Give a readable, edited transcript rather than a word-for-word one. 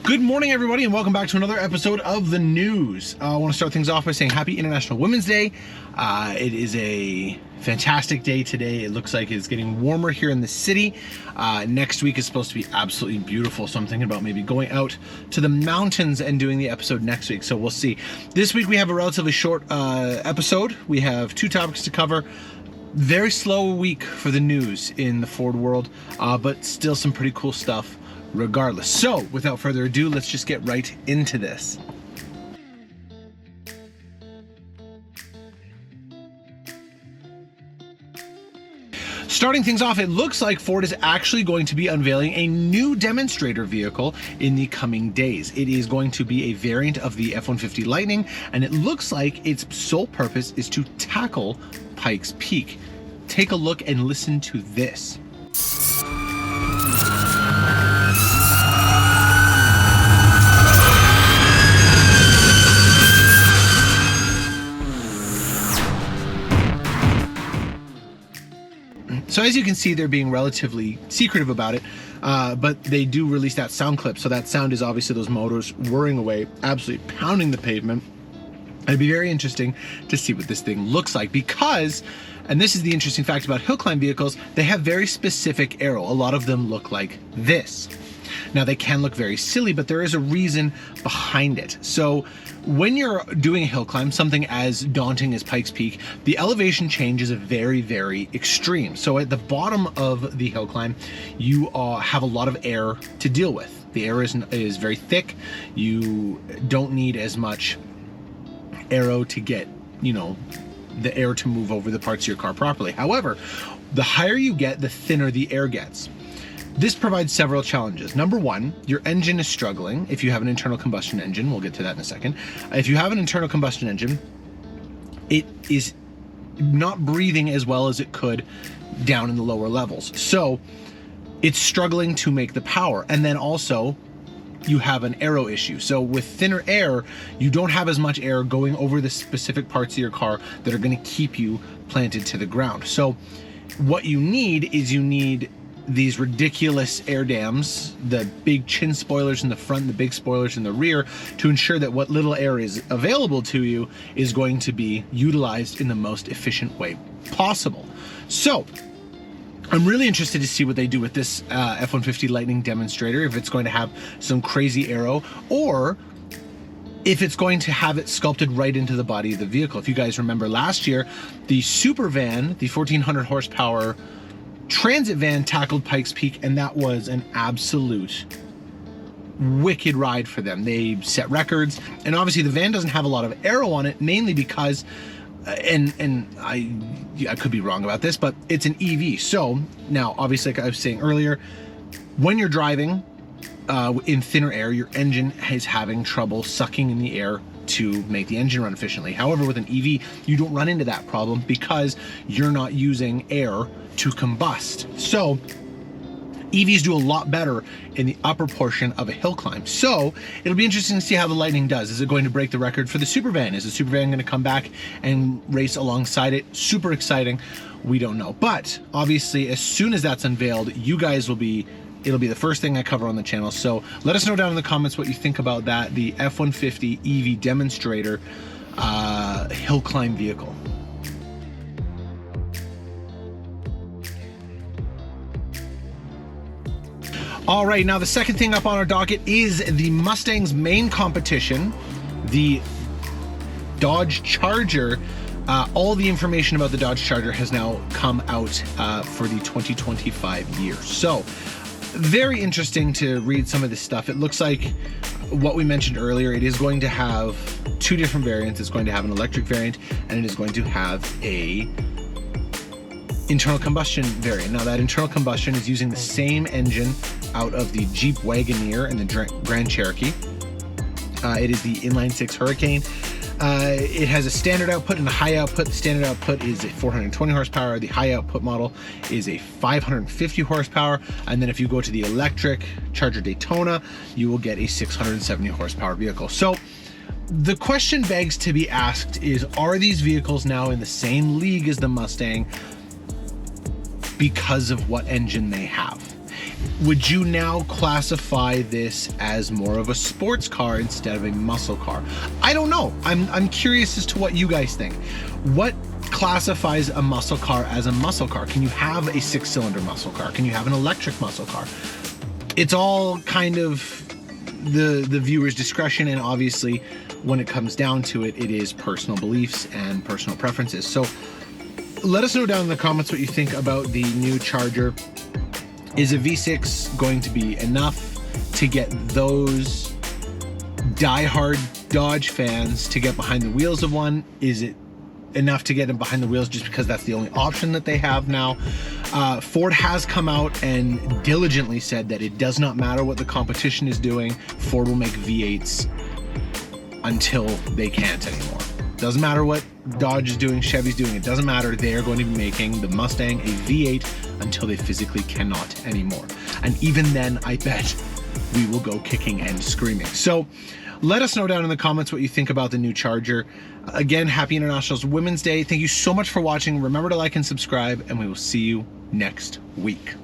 Good morning, everybody, and welcome back to another episode of the news. I want to start things off by saying Happy International Women's Day. It is a fantastic day today. It looks like it's getting warmer here in the city. Next week is supposed to be absolutely beautiful, so I'm thinking about maybe going out to the mountains and doing the episode next week, so we'll see. This week we have a relatively short episode. We have two topics to cover. Very slow week for the news in the Ford world, but still some pretty cool stuff regardless. So without further ado, let's just get right into this. Starting things off, it looks like Ford is actually going to be unveiling a new Demonstrator vehicle in the coming days. It is going to be a variant of the F-150 Lightning, and it looks like its sole purpose is to tackle Pikes Peak. Take a look and listen to this. So as you can see, they're being relatively secretive about it, but they do release that sound clip. So that sound is obviously those motors whirring away, absolutely pounding the pavement. It'd be very interesting to see what this thing looks like because, and this is the interesting fact about hill climb vehicles, they have very specific aero. A lot of them look like this. Now they can look very silly, but there is a reason behind it. So when you're doing a hill climb, something as daunting as Pikes Peak, the elevation change is very, very extreme. So at the bottom of the hill climb, you have a lot of air to deal with. The air is very thick. You don't need as much aero to get, the air to move over the parts of your car properly. However, the higher you get, the thinner the air gets. This provides several challenges. Number one, your engine is struggling. If you have an internal combustion engine, we'll get to that in a second. If you have an internal combustion engine, it is not breathing as well as it could down in the lower levels. So it's struggling to make the power. And then also you have an aero issue. So with thinner air, you don't have as much air going over the specific parts of your car that are going to keep you planted to the ground. So what you need is these ridiculous air dams, the big chin spoilers in the front, the big spoilers in the rear, to ensure that what little air is available to you is going to be utilized in the most efficient way possible. So I'm really interested to see what they do with this F-150 Lightning Demonstrator, if it's going to have some crazy aero, or if it's going to have it sculpted right into the body of the vehicle. If you guys remember last year, the super van, the 1400 horsepower transit van, tackled Pikes Peak, and that was an absolute wicked ride for them. They set records, and obviously the van doesn't have a lot of aero on it, mainly because and I could be wrong about this, but it's an EV. So now, obviously, like I was saying earlier, when you're driving in thinner air, your engine is having trouble sucking in the air to make the engine run efficiently. However, with an EV, you don't run into that problem because you're not using air to combust. So EVs do a lot better in the upper portion of a hill climb. So it'll be interesting to see how the Lightning does. Is it going to break the record for the super van? Is the super van going to come back and race alongside it? Super exciting. We don't know. But obviously, as soon as that's unveiled, you guys will be, it'll be the first thing I cover on the channel. So let us know down in the comments what you think about that, the F-150 EV Demonstrator hill climb vehicle. All right, now the second thing up on our docket is the Mustang's main competition, the Dodge Charger. All the information about the Dodge Charger has now come out for the 2025 year. So very interesting to read some of this stuff. It looks like what we mentioned earlier, it is going to have two different variants. It's going to have an electric variant, and it is going to have a internal combustion variant. Now that internal combustion is using the same engine out of the Jeep Wagoneer and the Grand Cherokee. It is the inline-six Hurricane. It has a standard output and a high output. The standard output is a 420 horsepower. The high output model is a 550 horsepower. And then if you go to the electric Charger Daytona, you will get a 670 horsepower vehicle. So the question begs to be asked is, are these vehicles now in the same league as the Mustang because of what engine they have? would you now classify this as more of a sports car instead of a muscle car? I don't know. I'm curious as to what you guys think. What classifies a muscle car as a muscle car? Can you have a 6-cylinder muscle car? Can you have an electric muscle car? It's all kind of the viewer's discretion, and obviously when it comes down to it, it is personal beliefs and personal preferences. So let us know down in the comments what you think about the new Charger. Is a V6 going to be enough to get those diehard Dodge fans to get behind the wheels of one? Is it enough to get them behind the wheels just because that's the only option that they have now? Ford has come out and diligently said that it does not matter what the competition is doing. Ford will make V8s until they can't anymore. Doesn't matter what Dodge is doing, Chevy's doing, it doesn't matter. They are going to be making the Mustang a V8 until they physically cannot anymore. And even then, I bet we will go kicking and screaming. So let us know down in the comments what you think about the new Charger. Again, happy International Women's Day. Thank you so much for watching. Remember to like and subscribe, and we will see you next week.